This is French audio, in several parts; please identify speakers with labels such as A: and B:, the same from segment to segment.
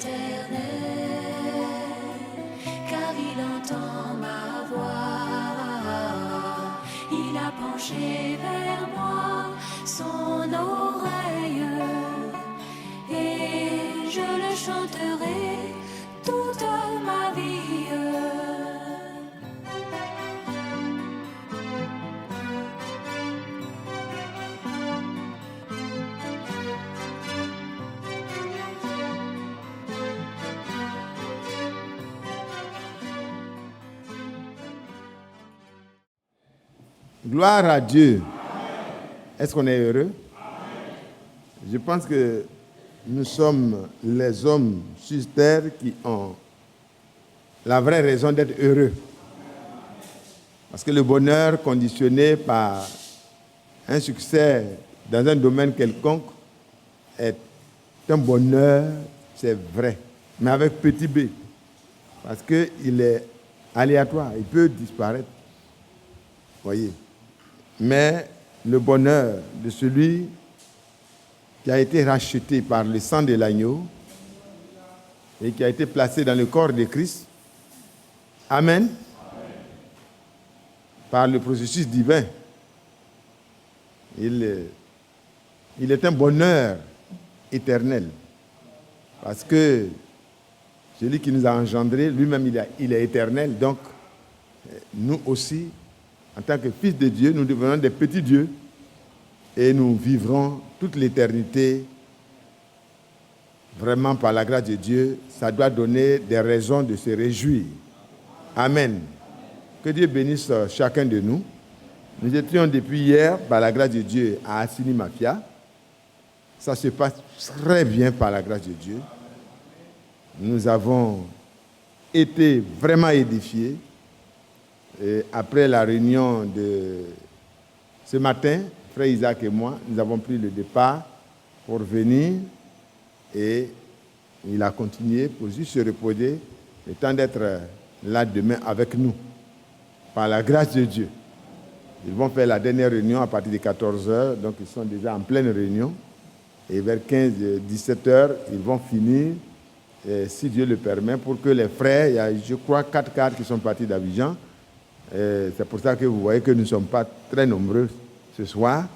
A: l'Éternel, car il entend ma voix. Il a penché vers moi son oreille, et je le chanterai toute ma vie.
B: Gloire à Dieu. Est-ce qu'on est heureux? Je pense que nous sommes les hommes sur terre qui ont la vraie raison d'être heureux. Parce que le bonheur conditionné par un succès dans un domaine quelconque est un bonheur, c'est vrai, mais avec petit b. Parce qu'il est aléatoire, il peut disparaître. Voyez. Mais le bonheur de celui qui a été racheté par le sang de l'agneau et qui a été placé dans le corps de Christ, Amen, par le processus divin, il est un bonheur éternel. Parce que celui qui nous a engendrés, lui-même, il est éternel. Donc, nous aussi, en tant que fils de Dieu, nous devenons des petits dieux et nous vivrons toute l'éternité vraiment par la grâce de Dieu. Ça doit donner des raisons de se réjouir. Amen. Que Dieu bénisse chacun de nous. Nous étions depuis hier, par la grâce de Dieu, à Assini Mafia. Ça se passe très bien par la grâce de Dieu. Nous avons été vraiment édifiés. Et après la réunion de ce matin, frère Isaac et moi, nous avons pris le départ pour venir et il a continué pour juste se reposer, le temps d'être là demain avec nous, par la grâce de Dieu. Ils vont faire la dernière réunion à partir de 14h, donc ils sont déjà en pleine réunion. Et vers 15-17h, ils vont finir, si Dieu le permet, pour que les frères, il y a, je crois, 4 cadres qui sont partis d'Abidjan. C'est pour ça que vous voyez que nous ne sommes pas très nombreux ce soir.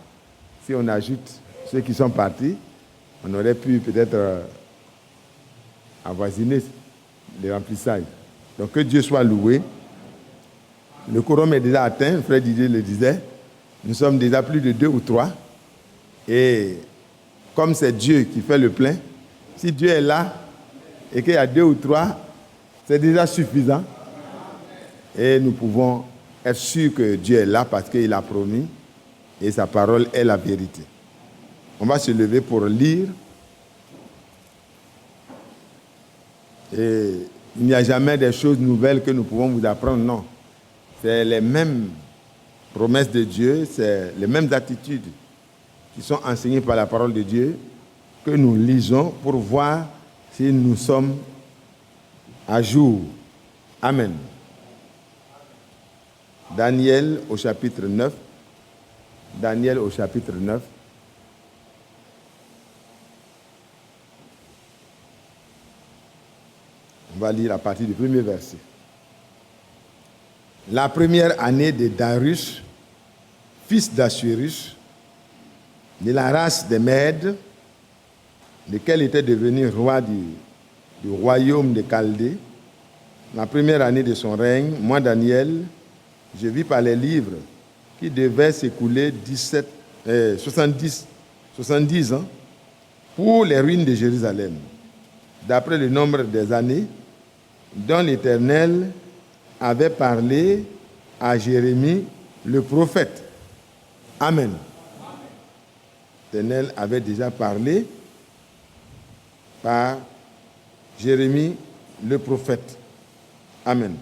B: Si on ajoute ceux qui sont partis, on aurait pu peut-être avoisiner les remplissages. Donc que Dieu soit loué. Le quorum est déjà atteint, frère Didier le disait. Nous sommes déjà plus de 2 ou 3. Et comme c'est Dieu qui fait le plein, si Dieu est là et qu'il y a 2 ou 3, c'est déjà suffisant. Et nous pouvons être sûrs que Dieu est là parce qu'il a promis et sa parole est la vérité. On va se lever pour lire. Et il n'y a jamais des choses nouvelles que nous pouvons vous apprendre, non. C'est les mêmes promesses de Dieu, c'est les mêmes attitudes qui sont enseignées par la parole de Dieu que nous lisons pour voir si nous sommes à jour. Amen. Daniel au chapitre 9. Daniel au chapitre 9. On va lire à partir du premier verset. La première année de Darius, fils d'Assuérus, de la race des Mèdes, lequel était devenu roi du royaume de Chaldée, la première année de son règne, moi Daniel, je vis par les livres qui devaient s'écouler 70 ans pour les ruines de Jérusalem, d'après le nombre des années dont l'Éternel avait parlé à Jérémie le prophète. Amen. L'Éternel avait déjà parlé par Jérémie le prophète. Amen.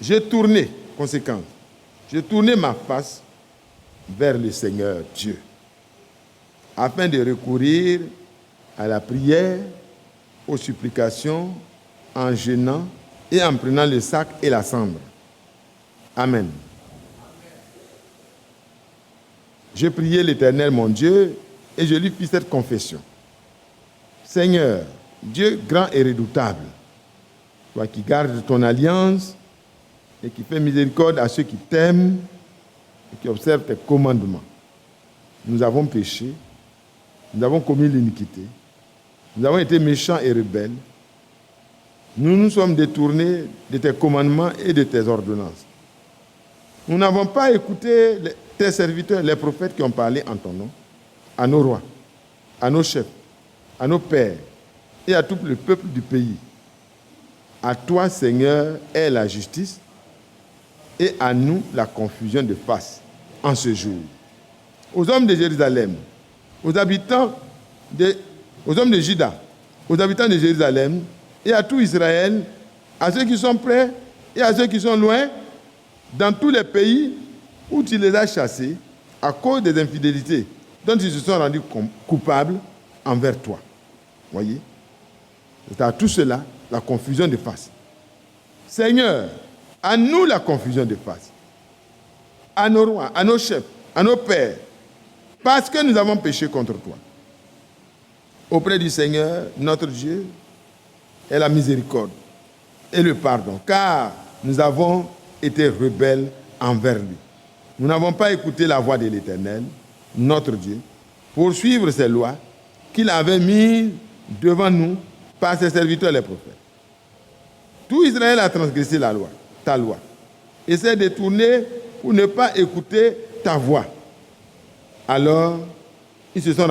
B: J'ai tourné ma face vers le Seigneur Dieu, afin de recourir à la prière, aux supplications, en jeûnant et en prenant le sac et la cendre. Amen. Je priai l'Éternel mon Dieu et je lui fis cette confession. Seigneur, Dieu grand et redoutable, toi qui gardes ton alliance et qui fais miséricorde à ceux qui t'aiment et qui observent tes commandements. Nous avons péché, nous avons commis l'iniquité, nous avons été méchants et rebelles, nous nous sommes détournés de tes commandements et de tes ordonnances. Nous n'avons pas écouté tes serviteurs, les prophètes qui ont parlé en ton nom, à nos rois, à nos chefs, à nos pères et à tout le peuple du pays. À toi, Seigneur, est la justice et à nous la confusion de face en ce jour. Aux hommes de Jérusalem, aux hommes de Juda, aux habitants de Jérusalem et à tout Israël, à ceux qui sont près et à ceux qui sont loin, dans tous les pays où tu les as chassés à cause des infidélités dont ils se sont rendus coupables envers toi. Voyez? C'est à tout cela la confusion de face. Seigneur, à nous la confusion de face. À nos rois, à nos chefs, à nos pères, parce que nous avons péché contre toi. Auprès du Seigneur, notre Dieu, est la miséricorde et le pardon, car nous avons été rebelles envers lui. Nous n'avons pas écouté la voix de l'Éternel, notre Dieu, pour suivre ses lois qu'il avait mises devant nous par ses serviteurs les prophètes. Tout Israël a transgressé la loi, ta loi, et s'est détourné pour ne pas écouter ta voix. Alors, ils se sont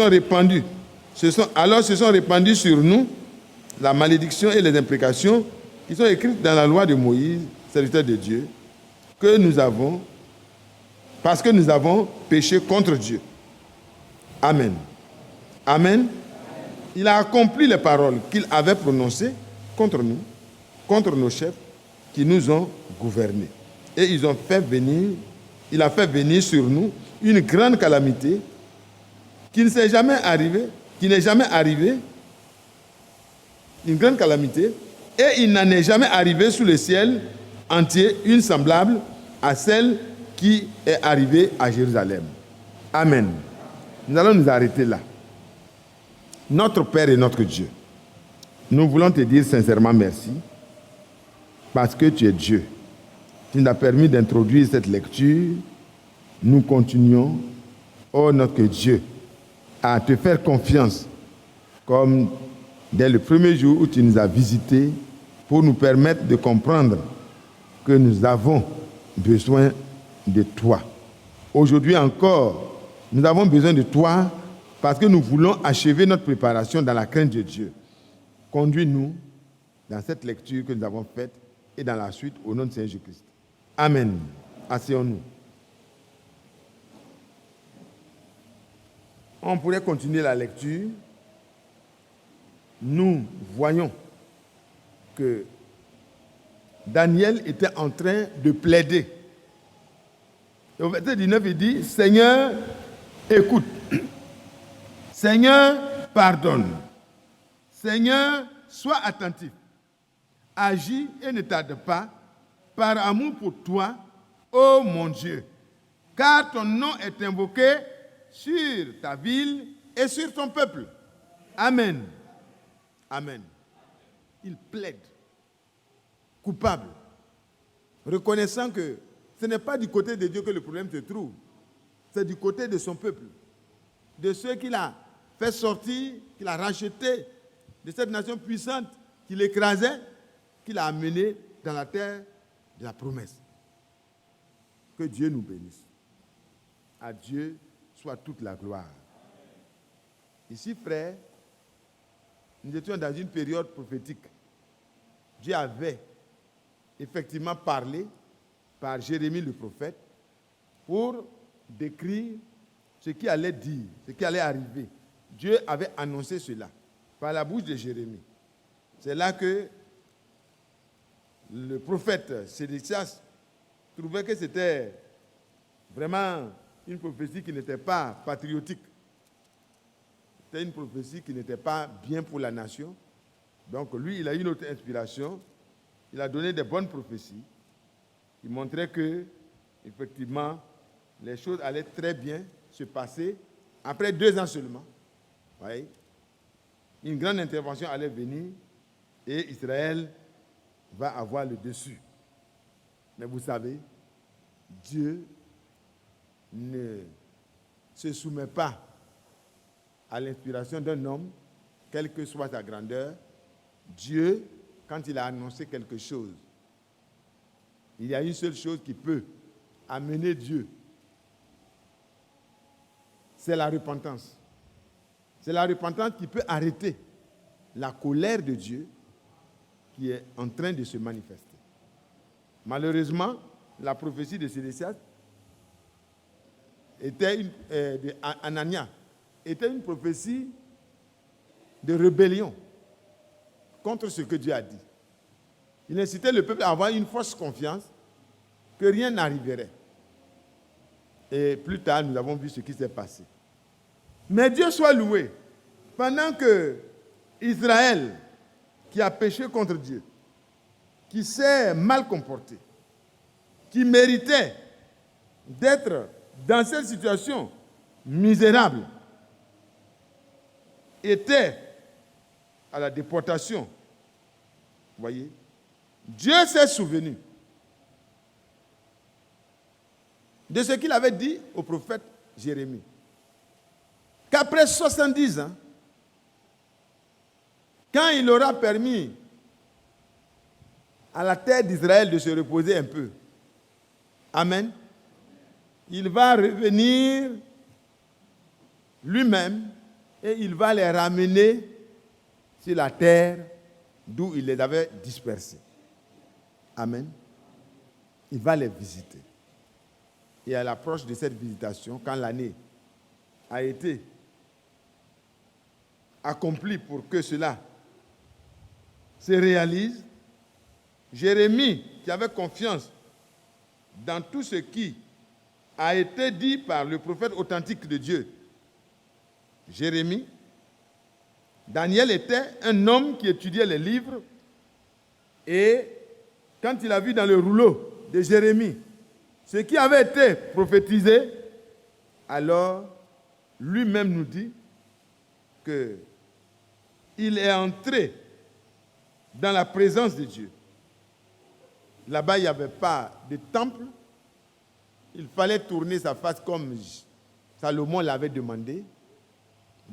B: répandus sur nous la malédiction et les imprécations qui sont écrites dans la loi de Moïse, serviteur de Dieu, parce que nous avons péché contre Dieu. Amen. Amen. Il a accompli les paroles qu'il avait prononcées contre nous, contre nos chefs qui nous ont gouvernés. Et il a fait venir sur nous une grande calamité qui n'est jamais arrivée, une grande calamité, et il n'en est jamais arrivé sous le ciel entier une semblable à celle qui est arrivée à Jérusalem. Amen. Nous allons nous arrêter là. Notre Père et notre Dieu, nous voulons te dire sincèrement merci parce que tu es Dieu. Tu nous as permis d'introduire cette lecture. Nous continuons, oh notre Dieu, à te faire confiance comme dès le premier jour où tu nous as visités pour nous permettre de comprendre que nous avons besoin de toi. Aujourd'hui encore, nous avons besoin de toi parce que nous voulons achever notre préparation dans la crainte de Dieu. Conduis-nous dans cette lecture que nous avons faite et dans la suite au nom de Seigneur Jésus-Christ. Amen. Asseyons-nous. On pourrait continuer la lecture. Nous voyons que Daniel était en train de plaider. Et au verset 19, il dit, Seigneur, écoute. Seigneur, pardonne. Seigneur, sois attentif. Agis et ne tarde pas, par amour pour toi, ô mon Dieu. Car ton nom est invoqué sur ta ville et sur ton peuple. Amen. Amen. Il plaide, coupable, reconnaissant que ce n'est pas du côté de Dieu que le problème se trouve, c'est du côté de son peuple, de ceux qu'il a fait sortir, qu'il a rachetés, de cette nation puissante qu'il écrasait, qu'il a amené dans la terre de la promesse. Que Dieu nous bénisse. À Dieu soit toute la gloire. Ici, frère, nous étions dans une période prophétique. Dieu avait effectivement parlé par Jérémie le prophète pour décrire ce qui allait dire, ce qui allait arriver. Dieu avait annoncé cela par la bouche de Jérémie. C'est là que le prophète Sédécias trouvait que c'était vraiment une prophétie qui n'était pas patriotique. C'était une prophétie qui n'était pas bien pour la nation. Donc lui, il a eu une autre inspiration. Il a donné des bonnes prophéties qui montraient que, effectivement, les choses allaient très bien se passer après 2 ans seulement. voyez, une grande intervention allait venir et Israël va avoir le dessus. Mais vous savez, Dieu ne se soumet pas à l'inspiration d'un homme, quelle que soit sa grandeur. Dieu, quand il a annoncé quelque chose, il y a une seule chose qui peut amener Dieu. C'est la repentance. C'est la repentance qui peut arrêter la colère de Dieu qui est en train de se manifester. Malheureusement, la prophétie de Sédécias de Anania était une prophétie de rébellion contre ce que Dieu a dit. Il incitait le peuple à avoir une fausse confiance que rien n'arriverait. Et plus tard, nous avons vu ce qui s'est passé. Mais Dieu soit loué. Pendant que Israël, qui a péché contre Dieu, qui s'est mal comporté, qui méritait d'être dans cette situation misérable, était à la déportation, vous voyez, Dieu s'est souvenu de ce qu'il avait dit au prophète Jérémie. Qu'après 70 ans, quand il aura permis à la terre d'Israël de se reposer un peu, amen, il va revenir lui-même et il va les ramener sur la terre d'où il les avait dispersés. Amen. Il va les visiter. Et à l'approche de cette visitation, quand l'année a été accomplie pour que cela se réalise, Jérémie, qui avait confiance dans tout ce qui a été dit par le prophète authentique de Dieu, Jérémie, Daniel était un homme qui étudiait les livres et quand il a vu dans le rouleau de Jérémie ce qui avait été prophétisé, alors lui-même nous dit qu'il est entré dans la présence de Dieu. Là-bas, il n'y avait pas de temple. Il fallait tourner sa face comme Salomon l'avait demandé,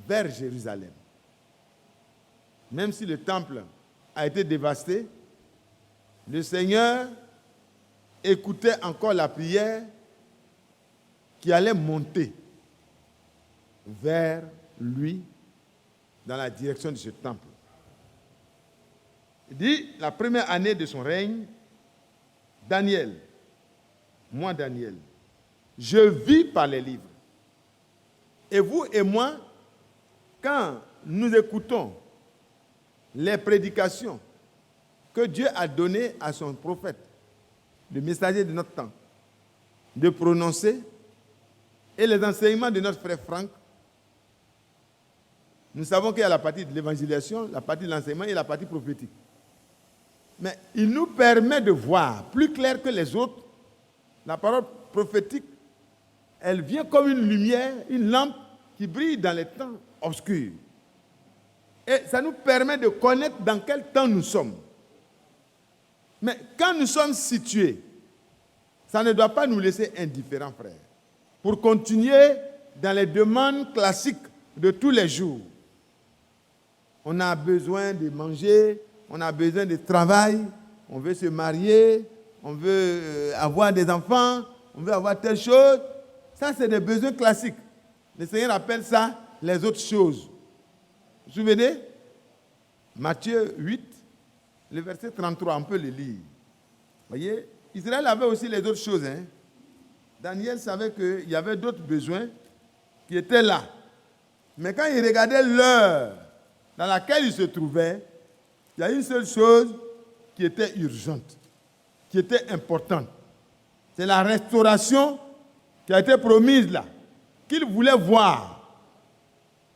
B: vers Jérusalem. Même si le temple a été dévasté, le Seigneur écoutait encore la prière qui allait monter vers lui dans la direction de ce temple. Il dit, la première année de son règne, Daniel, moi Daniel, je vis par les livres. Et vous et moi, quand nous écoutons les prédications que Dieu a données à son prophète, le messager de notre temps, de prononcer, et les enseignements de notre frère Franck, nous savons qu'il y a la partie de l'évangélisation, la partie de l'enseignement et la partie prophétique. Mais il nous permet de voir plus clair que les autres. La parole prophétique, elle vient comme une lumière, une lampe qui brille dans les temps obscurs. Et ça nous permet de connaître dans quel temps nous sommes. Mais quand nous sommes situés, ça ne doit pas nous laisser indifférents, frères. Pour continuer dans les demandes classiques de tous les jours. On a besoin de manger, on a besoin de travail, on veut se marier, on veut avoir des enfants, on veut avoir telle chose. Ça, c'est des besoins classiques. Le Seigneur appelle ça les autres choses. Vous vous souvenez? Matthieu 8, le verset 33, on peut le lire. Vous voyez, Israël avait aussi les autres choses. Daniel savait qu'il y avait d'autres besoins qui étaient là. Mais quand il regardait l'heure dans laquelle il se trouvait, il y a une seule chose qui était urgente, qui était importante. C'est la restauration qui a été promise là, qu'il voulait voir.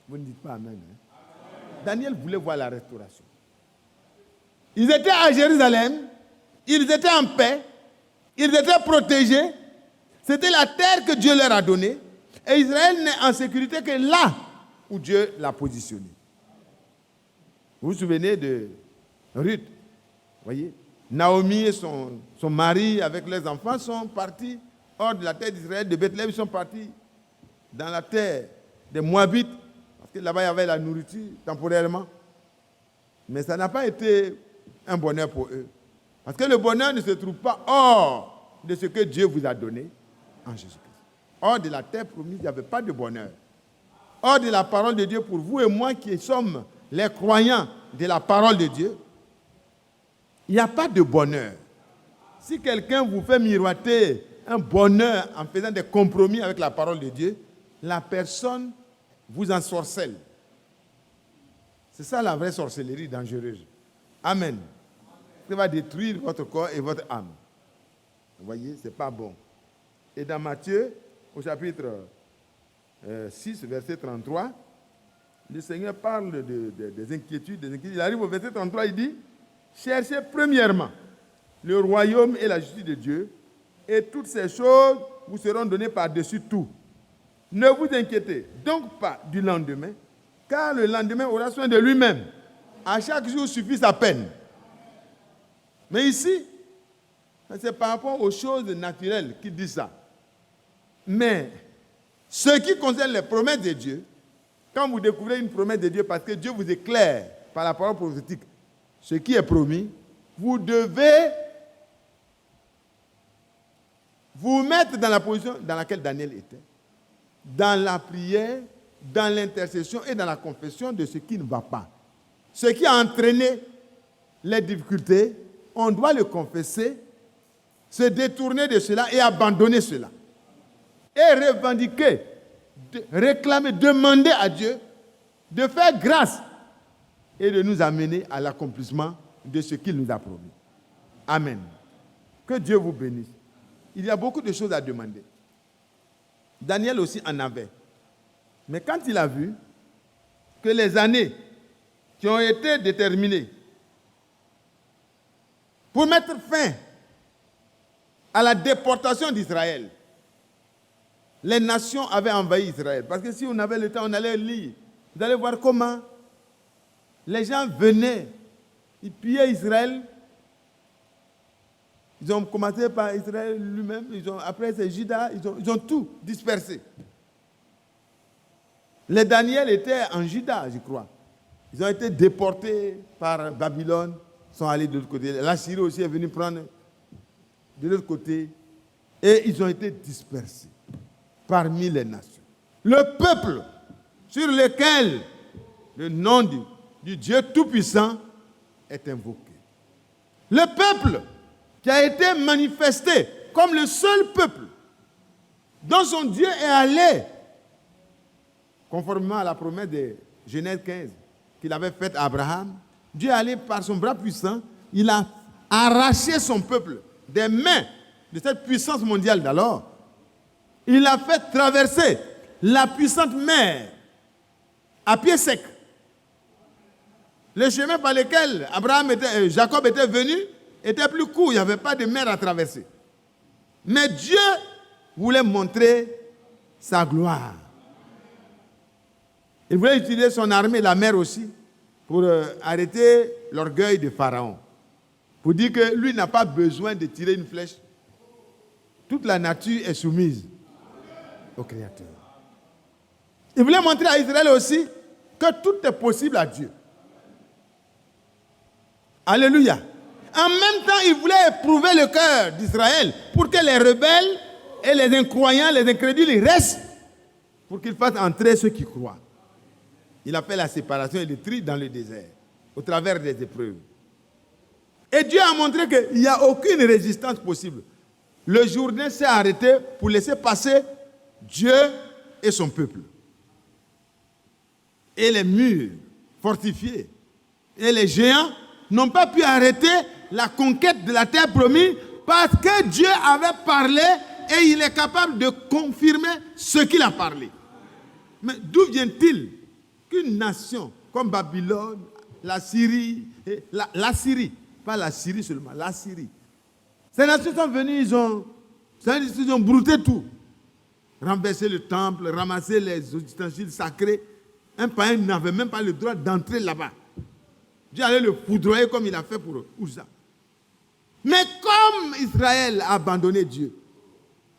B: Vous ne dites pas amen. Daniel voulait voir la restauration. Ils étaient à Jérusalem, ils étaient en paix, ils étaient protégés. C'était la terre que Dieu leur a donnée. Et Israël n'est en sécurité que là où Dieu l'a positionné. Vous vous souvenez de Ruth? Voyez, Naomi et son mari avec les enfants sont partis hors de la terre d'Israël, de Bethléem, ils sont partis dans la terre des Moabites, parce que là-bas il y avait la nourriture temporairement. Mais ça n'a pas été un bonheur pour eux. Parce que le bonheur ne se trouve pas hors de ce que Dieu vous a donné en Jésus-Christ. Hors de la terre promise, il n'y avait pas de bonheur. Hors de la parole de Dieu, pour vous et moi qui sommes les croyants de la parole de Dieu, il n'y a pas de bonheur. Si quelqu'un vous fait miroiter un bonheur en faisant des compromis avec la parole de Dieu, la personne vous ensorcelle. C'est ça la vraie sorcellerie dangereuse. Amen. Ça va détruire votre corps et votre âme. Vous voyez, ce n'est pas bon. Et dans Matthieu, au chapitre 6, verset 33, le Seigneur parle des inquiétudes, Il arrive au verset 33, il dit, « Cherchez premièrement le royaume et la justice de Dieu, et toutes ces choses vous seront données par-dessus tout. Ne vous inquiétez donc pas du lendemain, car le lendemain aura soin de lui-même. À chaque jour suffit sa peine. » Mais ici, c'est par rapport aux choses naturelles qu'il dit ça. Mais ce qui concerne les promesses de Dieu, quand vous découvrez une promesse de Dieu, parce que Dieu vous éclaire par la parole prophétique, ce qui est promis, vous devez vous mettre dans la position dans laquelle Daniel était, dans la prière, dans l'intercession et dans la confession de ce qui ne va pas. Ce qui a entraîné les difficultés, on doit le confesser, se détourner de cela et abandonner cela. Et revendiquer, réclamer, demander à Dieu de faire grâce et de nous amener à l'accomplissement de ce qu'il nous a promis. Amen. Que Dieu vous bénisse. Il y a beaucoup de choses à demander. Daniel aussi en avait. Mais quand il a vu que les années qui ont été déterminées pour mettre fin à la déportation d'Israël, les nations avaient envahi Israël. Parce que si on avait le temps, on allait lire. Vous allez voir comment les gens venaient, ils pillaient Israël. Ils ont commencé par Israël lui-même, après c'est Juda, ils ont tout dispersé. Les Daniel étaient en Juda, je crois. Ils ont été déportés par Babylone, sont allés de l'autre côté. La Syrie aussi est venue prendre de l'autre côté. Et ils ont été dispersés parmi les nations. Le peuple sur lequel le nom du Dieu Tout-Puissant est invoqué. Le peuple qui a été manifesté comme le seul peuple dont son Dieu est allé, conformément à la promesse de Genèse 15 qu'il avait faite à Abraham. Dieu est allé par son bras puissant, il a arraché son peuple des mains de cette puissance mondiale d'alors. Il a fait traverser la puissante mer à pied sec. Le chemin par lequel Jacob était venu était plus court, il n'y avait pas de mer à traverser. Mais Dieu voulait montrer sa gloire. Il voulait utiliser son armée, la mer aussi, pour arrêter l'orgueil de Pharaon. Pour dire que lui n'a pas besoin de tirer une flèche. Toute la nature est soumise au Créateur. Il voulait montrer à Israël aussi que tout est possible à Dieu. Alléluia. En même temps, il voulait éprouver le cœur d'Israël pour que les rebelles et les incroyants, les incrédules, restent pour qu'ils fassent entrer ceux qui croient. Il a fait la séparation et le tri dans le désert, au travers des épreuves. Et Dieu a montré qu'il n'y a aucune résistance possible. Le Jourdain s'est arrêté pour laisser passer Dieu et son peuple. Et les murs fortifiés et les géants n'ont pas pu arrêter la conquête de la terre promise parce que Dieu avait parlé et il est capable de confirmer ce qu'il a parlé. Mais d'où vient-il qu'une nation comme Babylone, la Syrie, pas la Syrie seulement, la Syrie, ces nations sont venues, ils ont brouté tout, renversé le temple, ramassé les ustensiles sacrés Un païen n'avait même pas le droit d'entrer là-bas. Dieu allait le foudroyer comme il a fait pour Uza. Mais comme Israël a abandonné Dieu,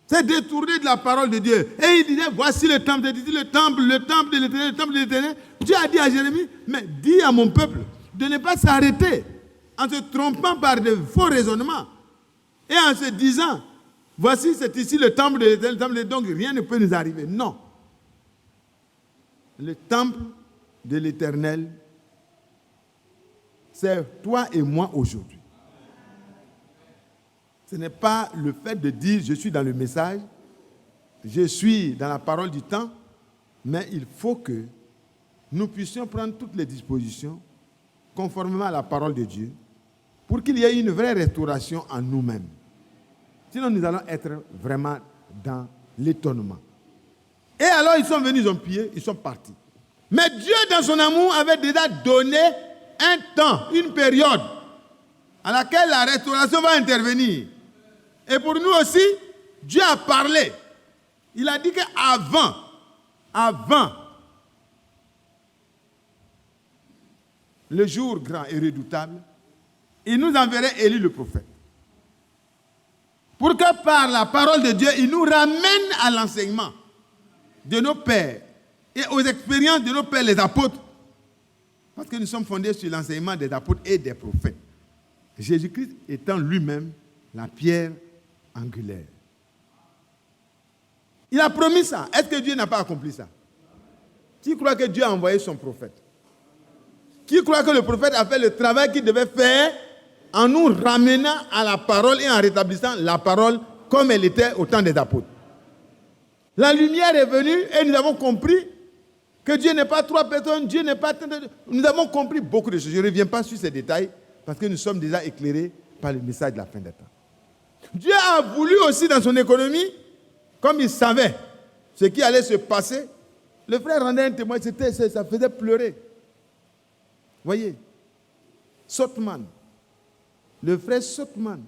B: s'est détourné de la parole de Dieu, et il disait, voici le temple de Dieu, le temple de l'Éternel, le temple de l'Éternel. Dieu a dit à Jérémie, mais dis à mon peuple de ne pas s'arrêter en se trompant par de faux raisonnements et en se disant, voici c'est ici le temple de l'Éternel, donc rien ne peut nous arriver. Non. Le temple de l'Éternel, c'est toi et moi aujourd'hui. Ce n'est pas le fait de dire je suis dans le message, je suis dans la parole du temps, mais il faut que nous puissions prendre toutes les dispositions conformément à la parole de Dieu pour qu'il y ait une vraie restauration en nous-mêmes. Sinon, nous allons être vraiment dans l'étonnement. Et alors, ils sont venus, ils ont pillé, ils sont partis. Mais Dieu, dans son amour, avait déjà donné un temps, une période à laquelle la restauration va intervenir. Et pour nous aussi, Dieu a parlé. Il a dit qu'avant, le jour grand et redoutable, il nous enverrait Élie le prophète. Pour que par la parole de Dieu, il nous ramène à l'enseignement de nos pères et aux expériences de nos pères, les apôtres. Parce que nous sommes fondés sur l'enseignement des apôtres et des prophètes. Jésus-Christ étant lui-même la pierre angulaire. Il a promis ça. Est-ce que Dieu n'a pas accompli ça? Qui croit que Dieu a envoyé son prophète? Qui croit que le prophète a fait le travail qu'il devait faire en nous ramenant à la parole et en rétablissant la parole comme elle était au temps des apôtres? La lumière est venue et nous avons compris que Dieu n'est pas trois personnes, Dieu n'est pas... Nous avons compris beaucoup de choses. Je ne reviens pas sur ces détails parce que nous sommes déjà éclairés par le message de la fin des temps. Dieu a voulu aussi dans son économie, comme il savait ce qui allait se passer, le frère rendait un témoin, ça faisait pleurer. Voyez, Sotman, le frère Sotman,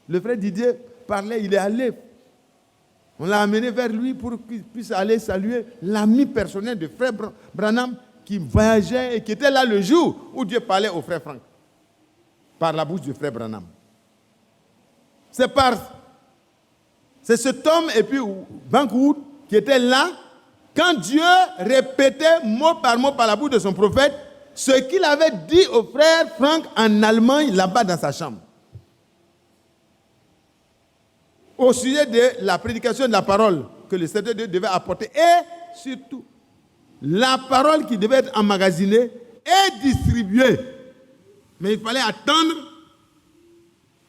B: le frère Didier parlait, il est allé. On l'a amené vers lui pour qu'il puisse aller saluer l'ami personnel de frère Branham qui voyageait et qui était là le jour où Dieu parlait au frère Franck, par la bouche du frère Branham. C'est cet homme et puis Vancouver qui était là quand Dieu répétait mot par la bouche de son prophète ce qu'il avait dit au frère Franck en Allemagne là-bas dans sa chambre. Au sujet de la prédication de la parole que le Seigneur devait apporter et surtout la parole qui devait être emmagasinée et distribuée. Mais il fallait attendre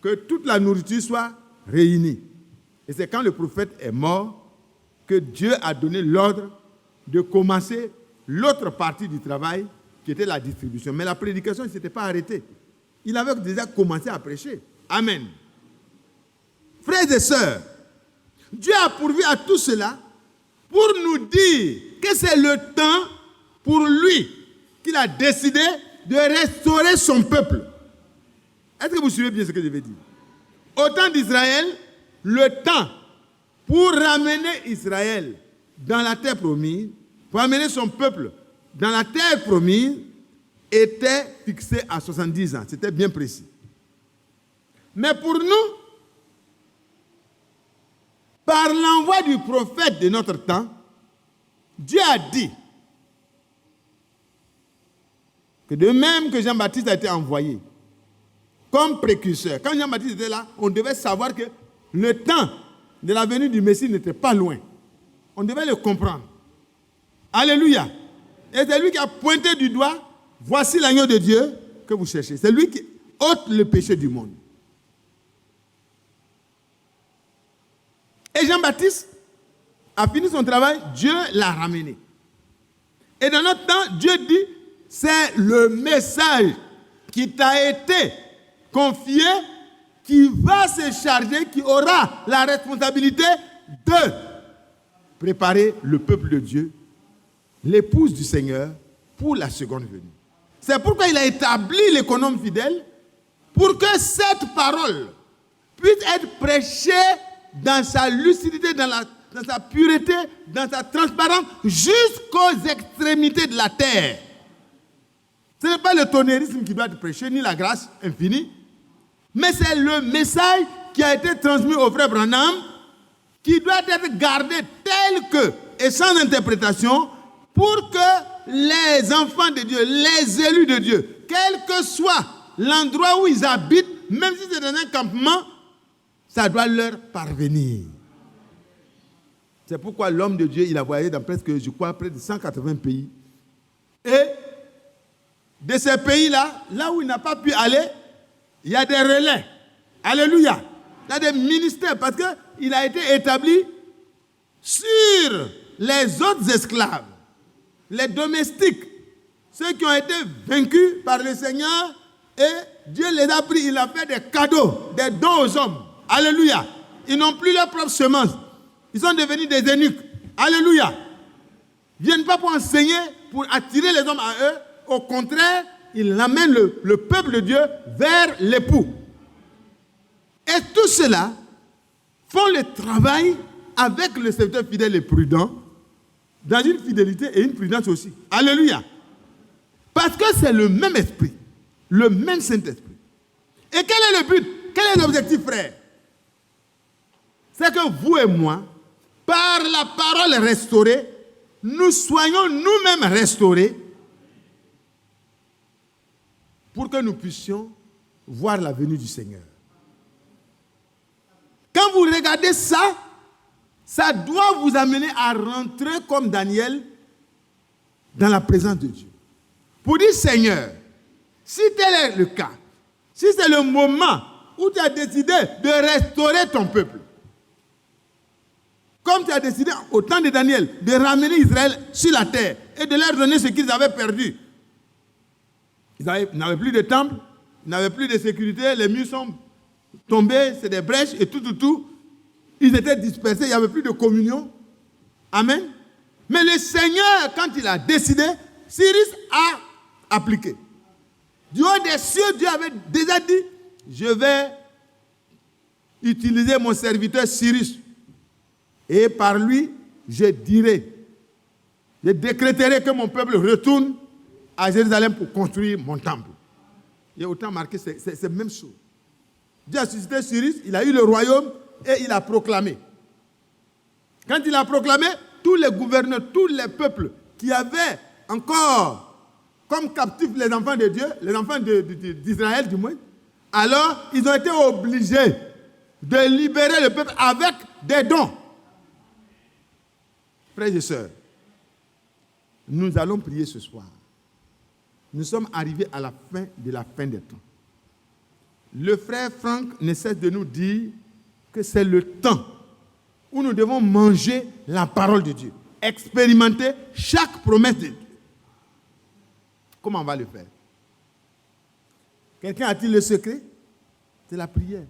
B: que toute la nourriture soit réunie. Et c'est quand le prophète est mort que Dieu a donné l'ordre de commencer l'autre partie du travail qui était la distribution. Mais la prédication ne s'était pas arrêtée. Il avait déjà commencé à prêcher. Amen. Frères et sœurs, Dieu a pourvu à tout cela pour nous dire que c'est le temps pour lui qu'il a décidé de restaurer son peuple. Est-ce que vous suivez bien ce que je vais dire? Au temps d'Israël, le temps pour ramener Israël dans la terre promise, pour amener son peuple dans la terre promise, était fixé à 70 ans. C'était bien précis. Mais pour nous, par l'envoi du prophète de notre temps, Dieu a dit que de même que Jean-Baptiste a été envoyé comme précurseur, quand Jean-Baptiste était là, on devait savoir que le temps de la venue du Messie n'était pas loin. On devait le comprendre. Alléluia. Et c'est lui qui a pointé du doigt, voici l'agneau de Dieu que vous cherchez. C'est lui qui ôte le péché du monde. Et Jean-Baptiste a fini son travail, Dieu l'a ramené. Et dans notre temps, Dieu dit, c'est le message qui t'a été confié qui va se charger, qui aura la responsabilité de préparer le peuple de Dieu, l'épouse du Seigneur, pour la seconde venue. C'est pourquoi il a établi l'économe fidèle, pour que cette parole puisse être prêchée dans sa lucidité, dans dans sa pureté, dans sa transparence, jusqu'aux extrémités de la terre. Ce n'est pas le tonnérisme qui doit être prêché, ni la grâce infinie, mais c'est le message qui a été transmis au frère Branham, qui doit être gardé tel que, et sans interprétation, pour que les enfants de Dieu, les élus de Dieu, quel que soit l'endroit où ils habitent, même si c'est dans un campement, ça doit leur parvenir. C'est pourquoi l'homme de Dieu, il a voyagé dans presque, je crois, près de 180 pays. Et de ces pays-là, là où il n'a pas pu aller, il y a des relais. Alléluia. Il y a des ministères parce qu'il a été établi sur les autres esclaves, les domestiques, ceux qui ont été vaincus par le Seigneur et Dieu les a pris, il a fait des cadeaux, des dons aux hommes. Alléluia. Ils n'ont plus leur propre semence. Ils sont devenus des eunuques. Alléluia. Ils ne viennent pas pour enseigner, pour attirer les hommes à eux. Au contraire, ils amènent le peuple de Dieu vers l'époux. Et tout cela font le travail avec le serviteur fidèle et prudent, dans une fidélité et une prudence aussi. Alléluia. Parce que c'est le même esprit, le même Saint-Esprit. Et quel est le but? Quel est l'objectif, frère? C'est que vous et moi, par la parole restaurée, nous soyons nous-mêmes restaurés pour que nous puissions voir la venue du Seigneur. Quand vous regardez ça, ça doit vous amener à rentrer comme Daniel dans la présence de Dieu. Pour dire, Seigneur, si tel est le cas, si c'est le moment où tu as décidé de restaurer ton peuple, comme tu as décidé au temps de Daniel de ramener Israël sur la terre et de leur donner ce qu'ils avaient perdu. Ils n'avaient plus de temple, ils n'avaient plus de sécurité, les murs sont tombés, c'est des brèches et tout. Ils étaient dispersés, il n'y avait plus de communion. Amen. Mais le Seigneur, quand il a décidé, Cyrus a appliqué. Du haut des cieux, Dieu avait déjà dit, je vais utiliser mon serviteur Cyrus. Et par lui, je décréterai que mon peuple retourne à Jérusalem pour construire mon temple. Il y a autant marqué, c'est la même chose. Dieu a suscité Cyrus, il a eu le royaume et il a proclamé. Quand il a proclamé, tous les gouverneurs, tous les peuples qui avaient encore comme captifs les enfants de Dieu, les enfants d'Israël du moins, alors ils ont été obligés de libérer le peuple avec des dons. Frères et sœurs, nous allons prier ce soir. Nous sommes arrivés à la fin de la fin des temps. Le frère Franck ne cesse de nous dire que c'est le temps où nous devons manger la parole de Dieu, expérimenter chaque promesse de Dieu. Comment on va le faire? Quelqu'un a-t-il le secret? C'est la prière.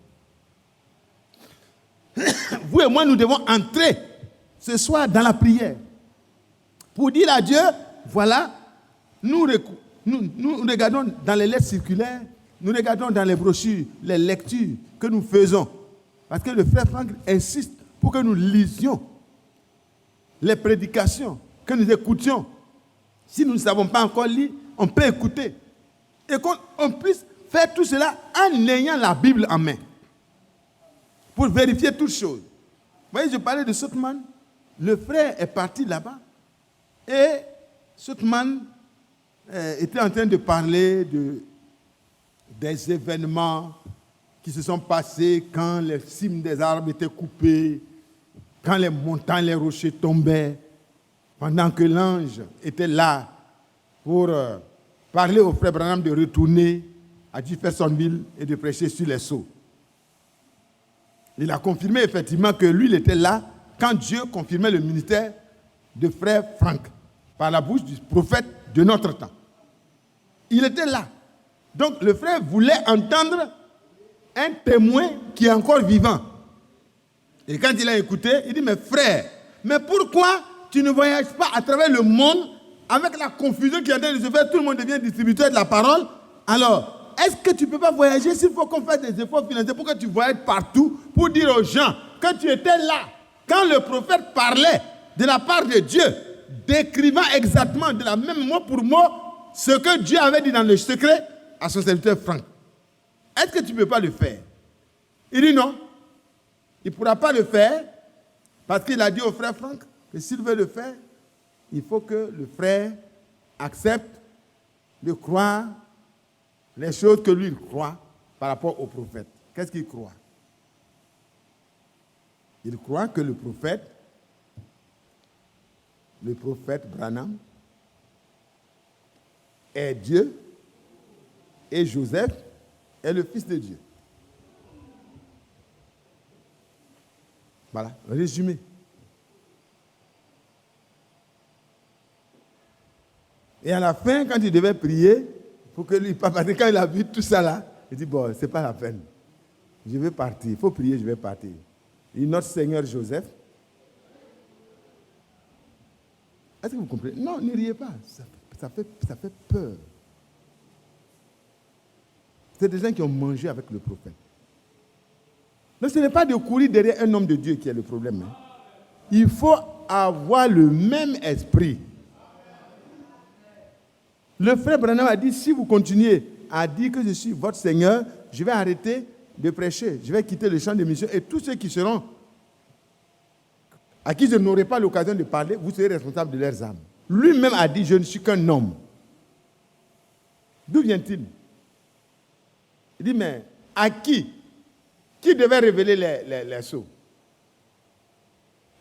B: Vous et moi, nous devons entrer ce soir dans la prière pour dire à Dieu, voilà, nous regardons dans les lettres circulaires, nous regardons dans les brochures, les lectures que nous faisons. Parce que le frère Franck insiste pour que nous lisions les prédications, que nous écoutions. Si nous ne savons pas encore lire, on peut écouter. Et qu'on puisse faire tout cela en ayant la Bible en main. Pour vérifier toutes choses. Vous voyez, je parlais de Soutman. Le frère est parti là-bas. Et Soutman était en train de parler des événements qui se sont passés quand les cimes des arbres étaient coupées, quand les montagnes, les rochers tombaient, pendant que l'ange était là pour parler au frère Branham de retourner à Jeffersonville et de prêcher sur les sceaux. Il a confirmé effectivement que lui, il était là quand Dieu confirmait le ministère de frère Franck par la bouche du prophète de notre temps. Il était là. Donc le frère voulait entendre un témoin qui est encore vivant. Et quand il a écouté, il dit, mais frère, mais pourquoi tu ne voyages pas à travers le monde avec la confusion qui est en train de se faire, tout le monde devient distributeur de la parole. Alors, est-ce que tu ne peux pas voyager s'il faut qu'on fasse des efforts financiers pour que tu voyages partout pour dire aux gens que tu étais là Quand le prophète parlait de la part de Dieu, décrivant exactement de la même mot pour mot ce que Dieu avait dit dans le secret à son serviteur Franck. Est-ce que tu ne peux pas le faire? Il dit non. Il ne pourra pas le faire parce qu'il a dit au frère Franck que s'il veut le faire, il faut que le frère accepte de croire les choses que lui il croit par rapport au prophète. Qu'est-ce qu'il croit? Il croit que le prophète Branham est Dieu et Joseph est le fils de Dieu. Voilà, résumé. Et à la fin, quand il devait prier, pour que lui, parce que quand il a vu tout ça là, il dit, bon, c'est pas la peine. Je vais partir. Il faut prier, je vais partir. Et notre Seigneur Joseph. Est-ce que vous comprenez? Non, ne riez pas. Ça fait peur. C'est des gens qui ont mangé avec le prophète. Donc ce n'est pas de courir derrière un homme de Dieu qui est le problème. Hein. Il faut avoir le même esprit. Le frère Branham a dit, si vous continuez à dire que je suis votre Seigneur, je vais arrêter de prêcher. Je vais quitter le champ de mission et tous ceux qui seront, à qui je n'aurai pas l'occasion de parler, vous serez responsables de leurs âmes. Lui-même a dit, je ne suis qu'un homme. D'où vient-il? Il dit, mais à qui? Qui devait révéler les sceaux?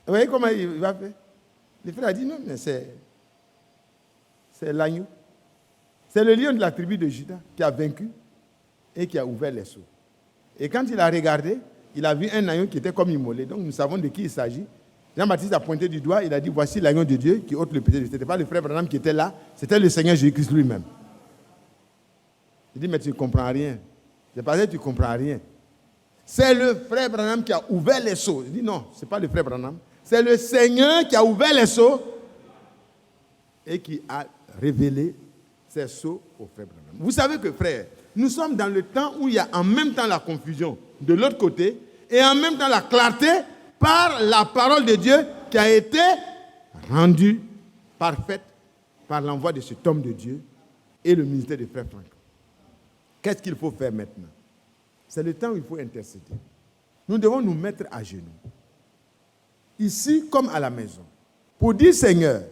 B: Vous voyez comment il va faire? Le frère a dit, non, mais c'est l'agneau. C'est le lion de la tribu de Juda qui a vaincu et qui a ouvert les sceaux. Et quand il a regardé, il a vu un agneau qui était comme immolé. Donc nous savons de qui il s'agit. Jean-Baptiste a pointé du doigt, il a dit, voici l'agneau de Dieu qui ôte le péché. Ce n'était pas le frère Branham qui était là, c'était le Seigneur Jésus-Christ lui-même. Il dit, mais tu ne comprends rien. C'est parce que tu ne comprends rien. C'est le frère Branham qui a ouvert les sceaux. Il dit, non, ce n'est pas le frère Branham. C'est le Seigneur qui a ouvert les sceaux et qui a révélé ces sceaux au frère Branham. Vous savez que, frère, nous sommes dans le temps où il y a en même temps la confusion de l'autre côté et en même temps la clarté par la parole de Dieu qui a été rendue parfaite par l'envoi de cet homme de Dieu et le ministère de frère Franck. Qu'est-ce qu'il faut faire maintenant? C'est le temps où il faut intercéder. Nous devons nous mettre à genoux. Ici comme à la maison. Pour dire, Seigneur,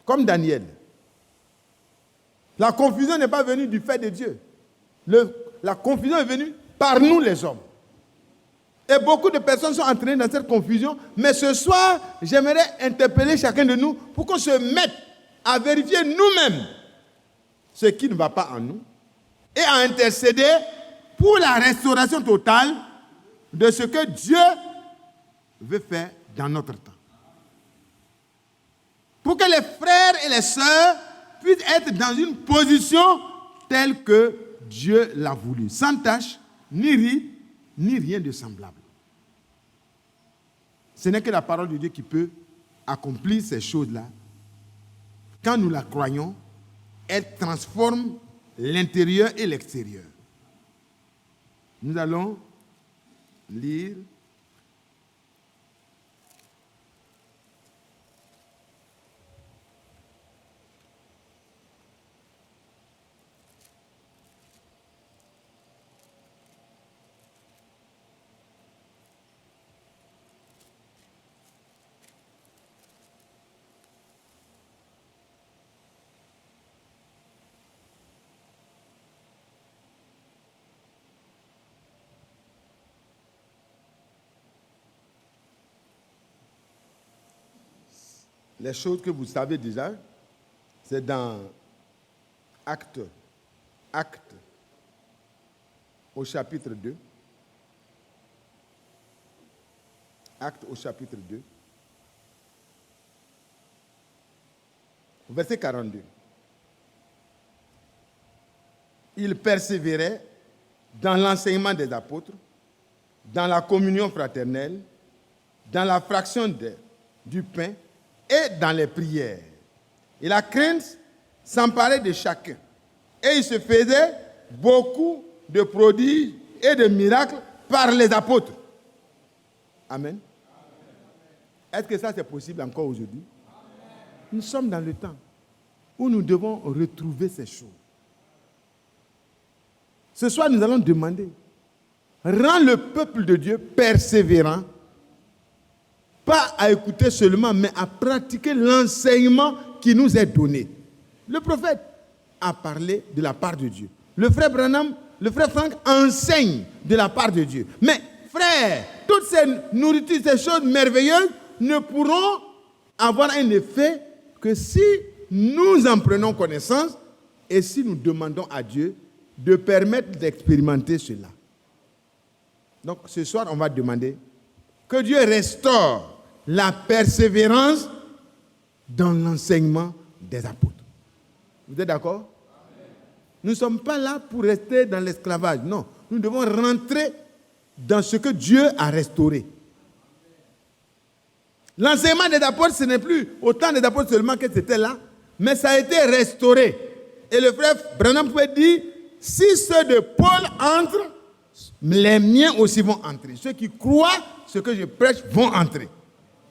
B: comme Daniel, la confusion n'est pas venue du fait de Dieu. La confusion est venue par nous les hommes. Et beaucoup de personnes sont entraînées dans cette confusion. Mais ce soir, j'aimerais interpeller chacun de nous pour qu'on se mette à vérifier nous-mêmes ce qui ne va pas en nous et à intercéder pour la restauration totale de ce que Dieu veut faire dans notre temps. Pour que les frères et les sœurs puissent être dans une position telle que Dieu l'a voulu, sans tache, ni ride, ni rien de semblable. Ce n'est que la parole de Dieu qui peut accomplir ces choses-là. Quand nous la croyons, elle transforme l'intérieur et l'extérieur. Nous allons lire les choses que vous savez déjà. C'est dans Actes au chapitre 2. Actes au chapitre 2. Verset 42. Il persévérait dans l'enseignement des apôtres, dans la communion fraternelle, dans la fraction du pain et dans les prières. Et la crainte s'emparait de chacun. Et il se faisait beaucoup de prodiges et de miracles par les apôtres. Amen. Est-ce que ça c'est possible encore aujourd'hui? Nous sommes dans le temps où nous devons retrouver ces choses. Ce soir, nous allons demander, rends le peuple de Dieu persévérant, pas à écouter seulement, mais à pratiquer l'enseignement qui nous est donné. Le prophète a parlé de la part de Dieu. Le frère Branham, le frère Frank enseigne de la part de Dieu. Mais frère, toutes ces nourritures, ces choses merveilleuses ne pourront avoir un effet que si nous en prenons connaissance et si nous demandons à Dieu de permettre d'expérimenter cela. Donc ce soir, on va demander que Dieu restaure la persévérance dans l'enseignement des apôtres. Vous êtes d'accord? Nous ne sommes pas là pour rester dans l'esclavage. Non, nous devons rentrer dans ce que Dieu a restauré. L'enseignement des apôtres, ce n'est plus autant des apôtres seulement que c'était là, mais ça a été restauré. Et le frère Branham pouvait dire, si ceux de Paul entrent, les miens aussi vont entrer. Ceux qui croient ce que je prêche vont entrer.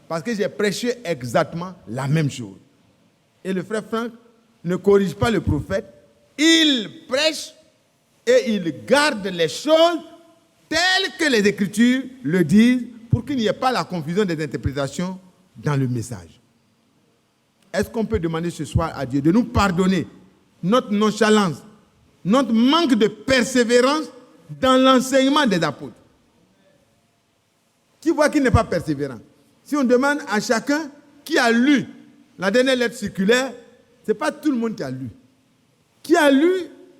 B: Parce que j'ai prêché exactement la même chose. Et le frère Frank ne corrige pas le prophète. Il prêche et il garde les choses telles que les Écritures le disent pour qu'il n'y ait pas la confusion des interprétations dans le message. Est-ce qu'on peut demander ce soir à Dieu de nous pardonner notre nonchalance, notre manque de persévérance dans l'enseignement des apôtres? Qui voit qu'il n'est pas persévérant? Si on demande à chacun qui a lu la dernière lettre circulaire, ce n'est pas tout le monde qui a lu. Qui a lu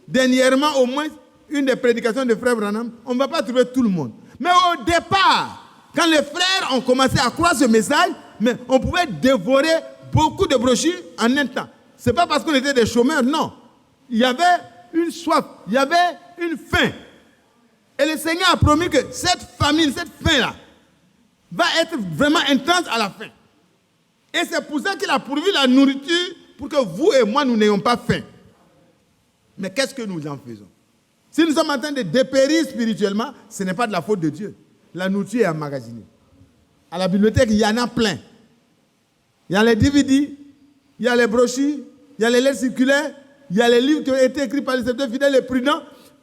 B: dernièrement au moins une des prédications de Frère Branham, on ne va pas trouver tout le monde. Mais au départ, quand les frères ont commencé à croire ce message, mais on pouvait dévorer beaucoup de brochures en un temps. Ce n'est pas parce qu'on était des chômeurs, non. Il y avait une soif, il y avait une faim. Et le Seigneur a promis que cette famine, cette faim-là, va être vraiment intense à la fin. Et c'est pour ça qu'il a pourvu la nourriture pour que vous et moi, nous n'ayons pas faim. Mais qu'est-ce que nous en faisons? Si nous sommes en train de dépérir spirituellement, ce n'est pas de la faute de Dieu. La nourriture est emmagasinée. À la bibliothèque, il y en a plein. Il y a les DVD, il y a les brochures, il y a les lettres circulaires, il y a les livres qui ont été écrits par les serviteurs fidèles et prudents.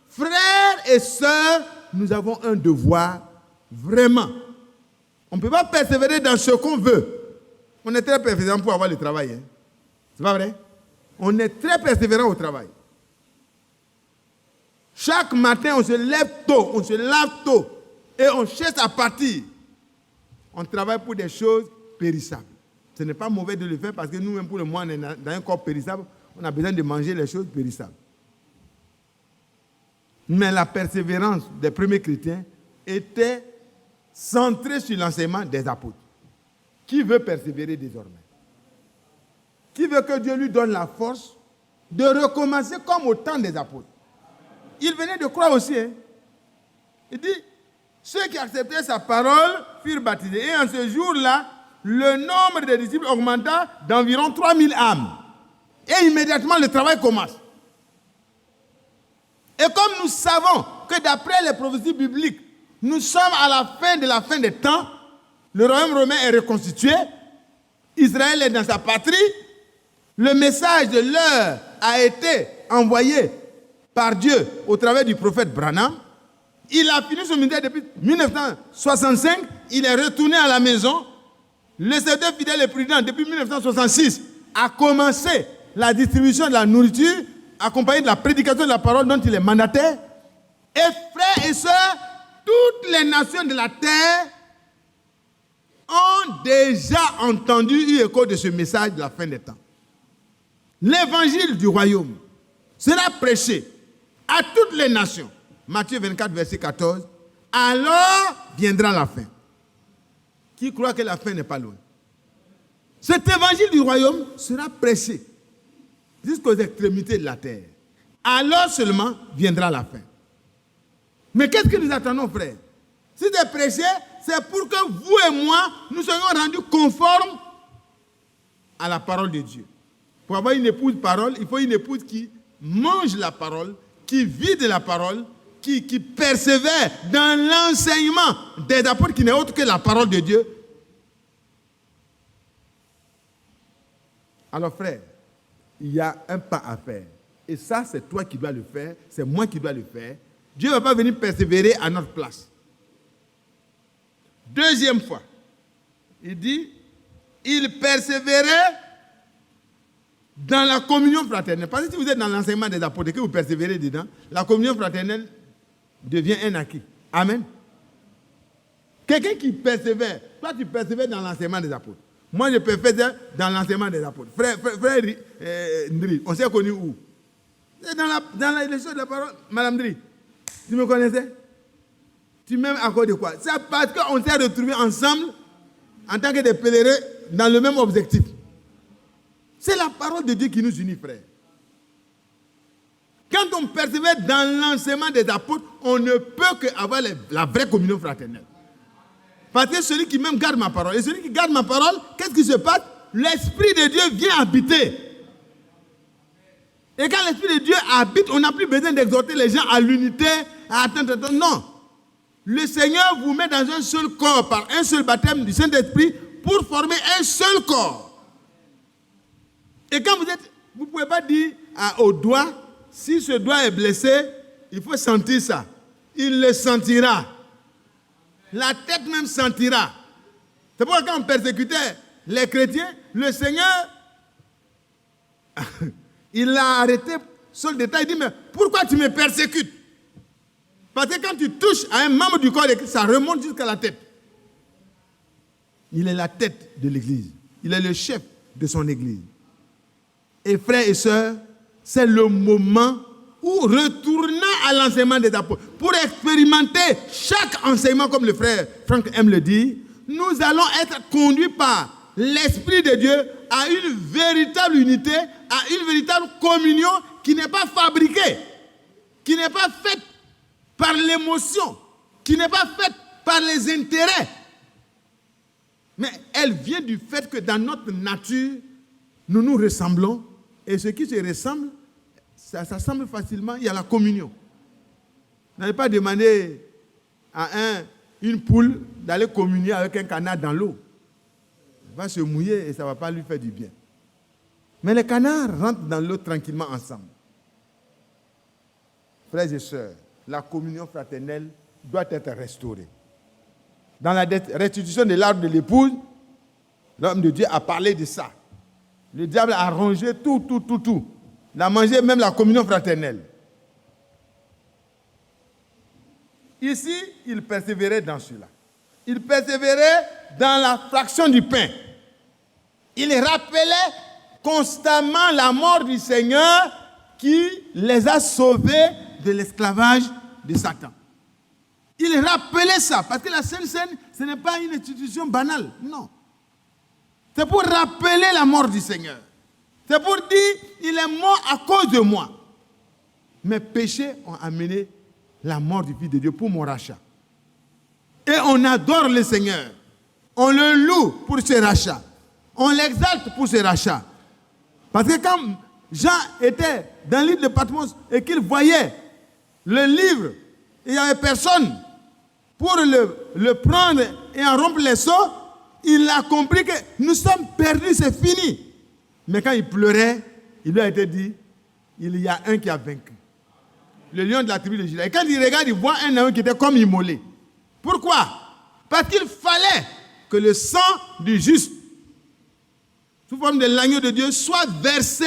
B: Frères et sœurs, nous avons un devoir, vraiment. On ne peut pas persévérer dans ce qu'on veut. On est très persévérant pour avoir le travail. Hein. C'est pas vrai? On est très persévérant au travail. Chaque matin, on se lève tôt, on se lave tôt et on cherche à partir. On travaille pour des choses périssables. Ce n'est pas mauvais de le faire parce que nous-mêmes, pour le moment, on est dans un corps périssable. On a besoin de manger les choses périssables. Mais la persévérance des premiers chrétiens était centrée sur l'enseignement des apôtres. Qui veut persévérer désormais? Qui veut que Dieu lui donne la force de recommencer comme au temps des apôtres? Il venait de croire aussi. Hein? Il dit, ceux qui acceptaient sa parole furent baptisés. Et en ce jour-là, le nombre des disciples augmenta d'environ 3000 âmes. Et immédiatement, le travail commence. Et comme nous savons que d'après les prophéties bibliques, nous sommes à la fin des temps, le royaume romain est reconstitué, Israël est dans sa patrie, le message de l'heure a été envoyé par Dieu au travers du prophète Branham. Il a fini son ministère depuis 1965, il est retourné à la maison. Le serviteur fidèle et prudent, depuis 1966, a commencé la distribution de la nourriture, accompagné de la prédication de la parole dont il est mandataire. Et frères et sœurs, toutes les nations de la terre ont déjà entendu eu écho de ce message de la fin des temps. L'évangile du royaume sera prêché à toutes les nations. Matthieu 24, verset 14. Alors viendra la fin. Qui croit que la fin n'est pas loin? Cet évangile du royaume sera prêché jusqu'aux extrémités de la terre. Alors seulement viendra la fin. Mais qu'est-ce que nous attendons, frères? Si c'est prêché, c'est pour que vous et moi, nous soyons rendus conformes à la parole de Dieu. Pour avoir une épouse parole, il faut une épouse qui mange la parole, qui vit de la parole, qui persévère dans l'enseignement des apôtres qui n'est autre que la parole de Dieu. Alors frère, il y a un pas à faire. Et ça, c'est toi qui dois le faire, c'est moi qui dois le faire. Dieu ne va pas venir persévérer à notre place. Deuxième fois, il dit, il persévérait dans la communion fraternelle. Parce que si vous êtes dans l'enseignement des apôtres et que vous persévérez dedans, la communion fraternelle devient un acquis. Amen. Quelqu'un qui persévère, toi tu persévères dans l'enseignement des apôtres. Moi je persévère dans l'enseignement des apôtres. Frère Ndri, on s'est connus où? Dans la lecture de la parole, Madame Ndri, tu me connaissais? Tu m'aimes à cause de quoi? C'est parce qu'on s'est retrouvés ensemble en tant que des pèlerins dans le même objectif. C'est la parole de Dieu qui nous unit, frère. Quand on persévère dans l'enseignement des apôtres, on ne peut qu'avoir la vraie communion fraternelle. Parce que celui qui même garde ma parole, et celui qui garde ma parole, qu'est-ce qui se passe? L'Esprit de Dieu vient habiter. Et quand l'Esprit de Dieu habite, on n'a plus besoin d'exhorter les gens à l'unité, à attendre. Non. Le Seigneur vous met dans un seul corps, par un seul baptême du Saint-Esprit, pour former un seul corps. Et quand vous ne pouvez pas dire au doigt, si ce doigt est blessé, il faut sentir ça. Il le sentira. La tête même sentira. C'est pourquoi quand on persécutait les chrétiens, le Seigneur, il l'a arrêté sur le détail. Il dit, mais pourquoi tu me persécutes? Parce que quand tu touches à un membre du corps, ça remonte jusqu'à la tête. Il est la tête de l'Église. Il est le chef de son Église. Et frères et sœurs, c'est le moment où, retournant à l'enseignement des apôtres, pour expérimenter chaque enseignement, comme le frère Franck aime le dire, nous allons être conduits par l'Esprit de Dieu à une véritable unité, à une véritable communion qui n'est pas fabriquée, qui n'est pas faite par l'émotion, qui n'est pas faite par les intérêts. Mais elle vient du fait que dans notre nature, nous nous ressemblons. Et ce qui se ressemble, ça s'assemble facilement, il y a la communion. Vous n'allez pas demander à une poule d'aller communier avec un canard dans l'eau. Il va se mouiller et ça ne va pas lui faire du bien. Mais les canards rentrent dans l'eau tranquillement ensemble. Frères et sœurs, la communion fraternelle doit être restaurée. Dans la restitution de l'arbre de l'épouse, l'homme de Dieu a parlé de ça. Le diable a rongé tout. Il a mangé même la communion fraternelle. Ici, il persévérait dans cela. Il persévérait dans la fraction du pain. Il rappelait constamment la mort du Seigneur qui les a sauvés de l'esclavage de Satan. Il rappelait ça, parce que la Sainte Seine, ce n'est pas une institution banale, non. C'est pour rappeler la mort du Seigneur. C'est pour dire, il est mort à cause de moi. Mes péchés ont amené la mort du Fils de Dieu pour mon rachat. Et on adore le Seigneur. On le loue pour ce rachat. On l'exalte pour ce rachat. Parce que quand Jean était dans l'île de Patmos et qu'il voyait le livre, il n'y avait personne pour le prendre et en rompre les seaux, il a compris que nous sommes perdus, c'est fini. Mais quand il pleurait, il lui a été dit, il y a un qui a vaincu. Le lion de la tribu de Juda. Et quand il regarde, il voit un homme qui était comme immolé. Pourquoi? Parce qu'il fallait que le sang du juste, sous forme de l'agneau de Dieu, soit versé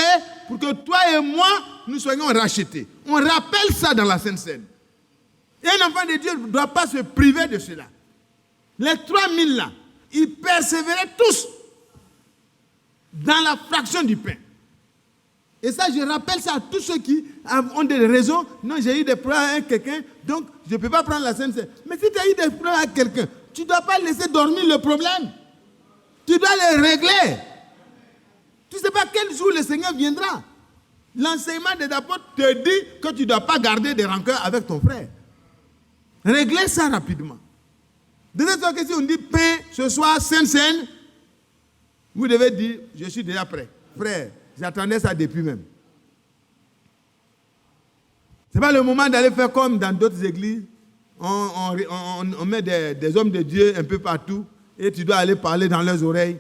B: pour que toi et moi, nous soyons rachetés. On rappelle ça dans la Sainte Seine. Et un enfant de Dieu ne doit pas se priver de cela. Les 3000 là, ils persévéraient tous dans la fraction du pain. Et ça, je rappelle ça à tous ceux qui ont des raisons. Non, j'ai eu des problèmes avec quelqu'un, donc je ne peux pas prendre la Sainte Seine. Mais si tu as eu des problèmes avec quelqu'un, tu ne dois pas laisser dormir le problème. Tu dois le régler. Tu ne sais pas quel jour le Seigneur viendra. L'enseignement des apôtres te dit que tu ne dois pas garder des rancœurs avec ton frère. Réglez ça rapidement. De toute façon, si on dit pain ce soir, Sainte Seine, vous devez dire, je suis déjà prêt. Frère, j'attendais ça depuis même. Ce n'est pas le moment d'aller faire comme dans d'autres églises. On met des hommes de Dieu un peu partout et tu dois aller parler dans leurs oreilles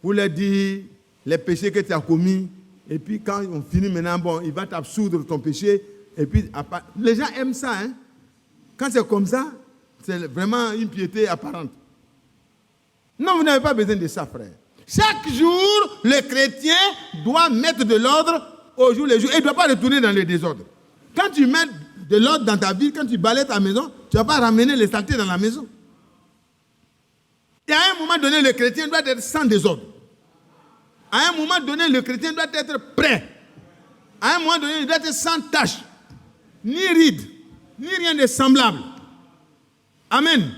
B: pour leur dire les péchés que tu as commis. Et puis quand on finit maintenant, bon, il va t'absoudre ton péché. Et puis, les gens aiment ça. Hein? Quand c'est comme ça, c'est vraiment une piété apparente. Non, vous n'avez pas besoin de ça, frère. Chaque jour, le chrétien doit mettre de l'ordre au jour le jour. Et il ne doit pas retourner dans le désordre. Quand tu mets de l'ordre dans ta vie, quand tu balayes ta maison, tu ne vas pas ramener les saletés dans la maison. Et à un moment donné, le chrétien doit être sans désordre. À un moment donné, le chrétien doit être prêt. À un moment donné, il doit être sans tache, ni ride, ni rien de semblable. Amen.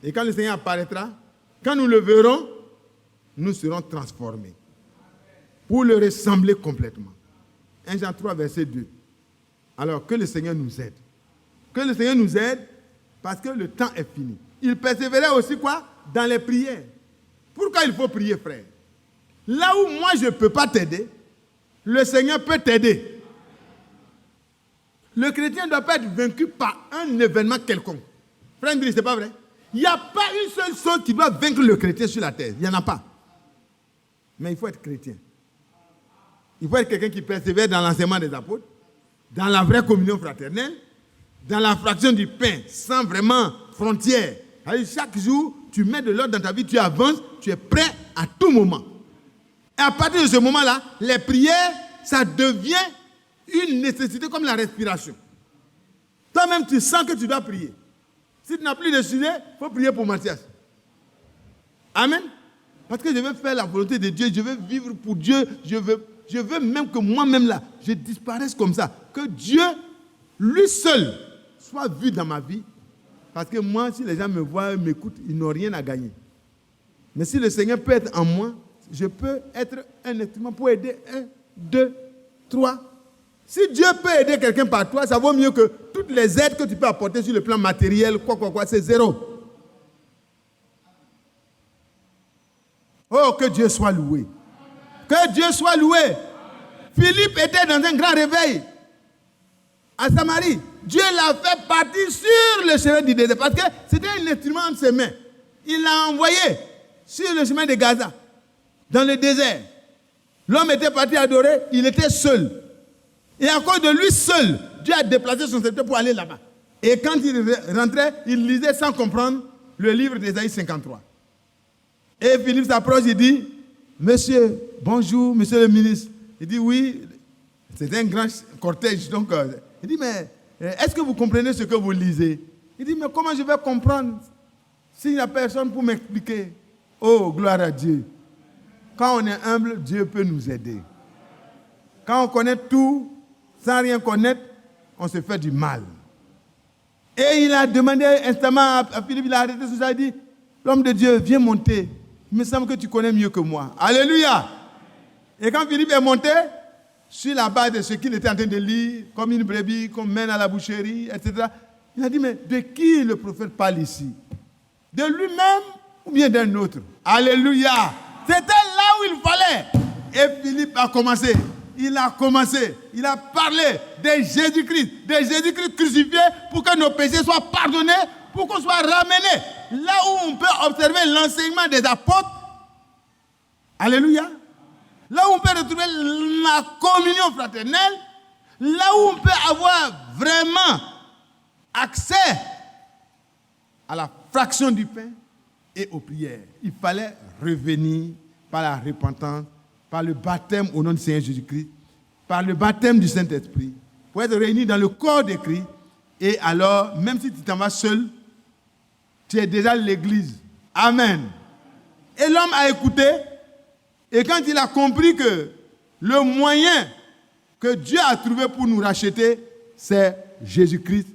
B: Et quand le Seigneur apparaîtra, quand nous le verrons, nous serons transformés pour le ressembler complètement. 1 Jean 3, verset 2. Alors, que le Seigneur nous aide. Que le Seigneur nous aide parce que le temps est fini. Il persévérait aussi quoi? Dans les prières. Pourquoi il faut prier, frère? Là où moi je ne peux pas t'aider, le Seigneur peut t'aider. Le chrétien ne doit pas être vaincu par un événement quelconque. Frère André, ce n'est pas vrai? Il n'y a pas une seule chose qui doit vaincre le chrétien sur la terre. Il n'y en a pas. Mais il faut être chrétien. Il faut être quelqu'un qui persévère dans l'enseignement des apôtres, dans la vraie communion fraternelle, dans la fraction du pain, sans vraiment frontières. Chaque jour, tu mets de l'ordre dans ta vie, tu avances, tu es prêt à tout moment. Et à partir de ce moment-là, les prières, ça devient une nécessité comme la respiration. Toi-même, tu sens que tu dois prier. Si tu n'as plus de sujet, il faut prier pour Mathias. Amen. Parce que je veux faire la volonté de Dieu, je veux vivre pour Dieu, je veux même que moi-même là, je disparaisse comme ça. Que Dieu, lui seul, soit vu dans ma vie. Parce que moi, si les gens me voient, m'écoutent, ils n'ont rien à gagner. Mais si le Seigneur peut être en moi, je peux être un instrument pour aider 1, 2, 3. Si Dieu peut aider quelqu'un par toi, ça vaut mieux que toutes les aides que tu peux apporter sur le plan matériel, quoi, c'est zéro. Oh, que Dieu soit loué. Que Dieu soit loué. Philippe était dans un grand réveil à Samarie. Dieu l'a fait partir sur le chemin du désert parce que c'était un instrument entre ses mains. Il l'a envoyé sur le chemin de Gaza, dans le désert. L'homme était parti adorer, il était seul. Et à cause de lui seul, Dieu a déplacé son serviteur pour aller là-bas. Et quand il rentrait, il lisait sans comprendre le livre d'Ésaïe 53. Et Philippe s'approche, il dit, monsieur, bonjour, monsieur le ministre. Il dit, oui, c'était un grand cortège. Donc, il dit, mais est-ce que vous comprenez ce que vous lisez? Il dit, mais comment je vais comprendre s'il n'y a personne pour m'expliquer? Oh, gloire à Dieu. Quand on est humble, Dieu peut nous aider. Quand on connaît tout, sans rien connaître, on se fait du mal. Et il a demandé instamment à Philippe, il a arrêté tout ça, il dit, l'homme de Dieu, viens monter. Il me semble que tu connais mieux que moi. Alléluia. Et quand Philippe est monté, sur la base de ce qu'il était en train de lire, comme une brebis qu'on mène à la boucherie, etc., il a dit, mais de qui le prophète parle ici? De lui-même ou bien d'un autre? Alléluia. C'était là où il fallait. Et Philippe a commencé. Il a parlé de Jésus-Christ crucifié pour que nos péchés soient pardonnés, pour qu'on soit ramenés. Là où on peut observer l'enseignement des apôtres, alléluia, là où on peut retrouver la communion fraternelle, là où on peut avoir vraiment accès à la fraction du pain et aux prières. Il fallait revenir par la repentance, par le baptême au nom du Seigneur Jésus-Christ, par le baptême du Saint-Esprit, pour être réunis dans le corps de Christ. Et alors, même si tu t'en vas seul, tu es déjà l'église. Amen. Et l'homme a écouté, et quand il a compris que le moyen que Dieu a trouvé pour nous racheter, c'est Jésus-Christ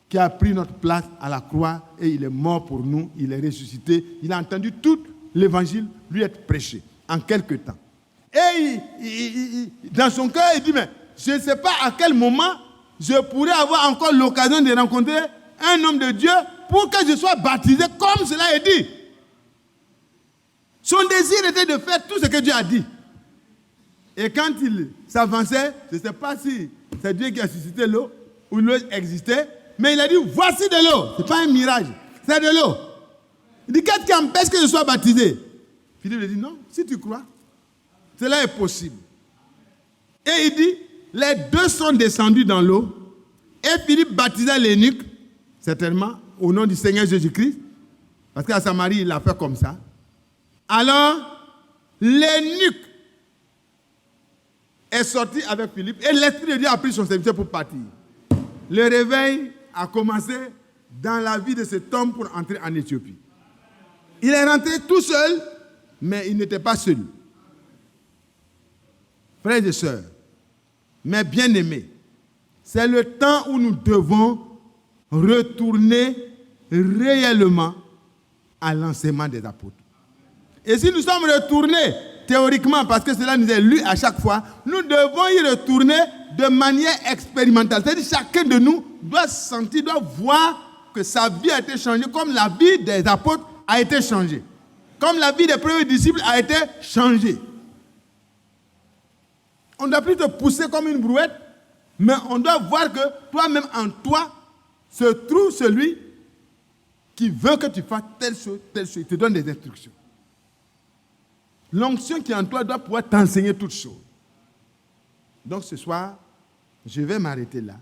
B: qui a pris notre place à la croix, et il est mort pour nous, il est ressuscité. Il a entendu tout l'évangile lui être prêché en quelque temps. Et dans son cœur, il dit, mais je ne sais pas à quel moment je pourrais avoir encore l'occasion de rencontrer un homme de Dieu pour que je sois baptisé comme cela est dit. Son désir était de faire tout ce que Dieu a dit. Et quand il s'avançait, je ne sais pas si c'est Dieu qui a suscité l'eau ou l'eau existait, mais il a dit, voici de l'eau. Ce n'est pas un mirage, c'est de l'eau. Il dit, qu'est-ce qui empêche que je sois baptisé? Philippe lui dit, non, si tu crois. Cela est possible. Et il dit, les deux sont descendus dans l'eau et Philippe baptisa l'eunuque, certainement, au nom du Seigneur Jésus-Christ, parce qu'à Samarie, il l'a fait comme ça. Alors, l'eunuque est sorti avec Philippe et l'Esprit de Dieu a pris son serviteur pour partir. Le réveil a commencé dans la vie de cet homme pour entrer en Éthiopie. Il est rentré tout seul, mais il n'était pas seul. Frères et sœurs, mes bien-aimés, c'est le temps où nous devons retourner réellement à l'enseignement des apôtres. Et si nous sommes retournés théoriquement, parce que cela nous est lu à chaque fois, nous devons y retourner de manière expérimentale. C'est-à-dire que chacun de nous doit sentir, doit voir que sa vie a été changée comme la vie des apôtres a été changée. Comme la vie des premiers disciples a été changée. On ne doit plus te pousser comme une brouette, mais on doit voir que toi-même en toi se trouve celui qui veut que tu fasses telle chose, il te donne des instructions. L'onction qui est en toi doit pouvoir t'enseigner toutes choses. Donc ce soir, je vais m'arrêter là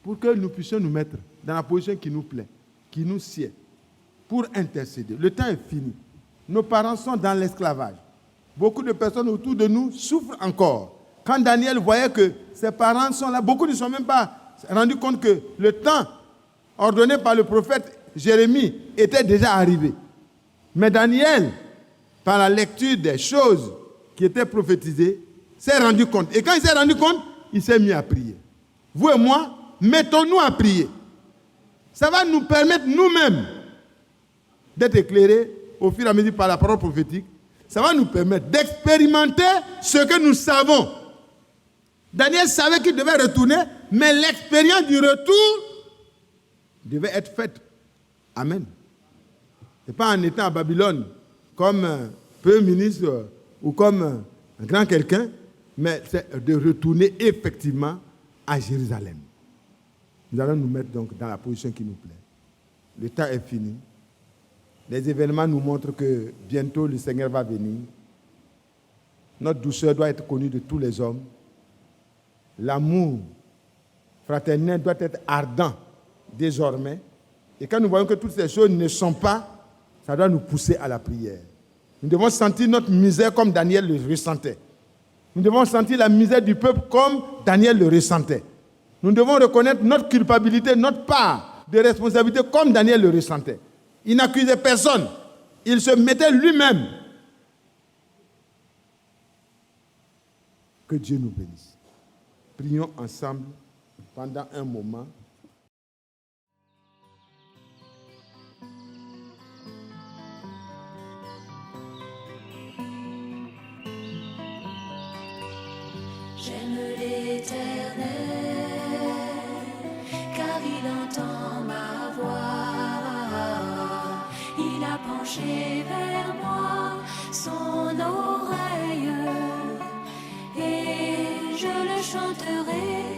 B: pour que nous puissions nous mettre dans la position qui nous plaît, qui nous sied, pour intercéder. Le temps est fini. Nos parents sont dans l'esclavage. Beaucoup de personnes autour de nous souffrent encore. Quand Daniel voyait que ses parents sont là, beaucoup ne se sont même pas rendus compte que le temps ordonné par le prophète Jérémie était déjà arrivé. Mais Daniel, par la lecture des choses qui étaient prophétisées, s'est rendu compte. Et quand il s'est rendu compte, il s'est mis à prier. Vous et moi, mettons-nous à prier. Ça va nous permettre nous-mêmes d'être éclairés au fur et à mesure par la parole prophétique. Ça va nous permettre d'expérimenter ce que nous savons. Daniel savait qu'il devait retourner, mais l'expérience du retour devait être faite. Amen. Ce n'est pas en étant à Babylone comme premier ministre ou comme un grand quelqu'un, mais c'est de retourner effectivement à Jérusalem. Nous allons nous mettre donc dans la position qui nous plaît. Le temps est fini. Les événements nous montrent que bientôt le Seigneur va venir. Notre douceur doit être connue de tous les hommes. L'amour fraternel doit être ardent désormais. Et quand nous voyons que toutes ces choses ne sont pas, ça doit nous pousser à la prière. Nous devons sentir notre misère comme Daniel le ressentait. Nous devons sentir la misère du peuple comme Daniel le ressentait. Nous devons reconnaître notre culpabilité, notre part de responsabilité comme Daniel le ressentait. Il n'accusait personne. Il se mettait lui-même. Que Dieu nous bénisse. Prions ensemble pendant un moment.
A: J'aime l'Éternel, car il entend ma voix. Il a penché vers moi son oreille, et je le chanterai.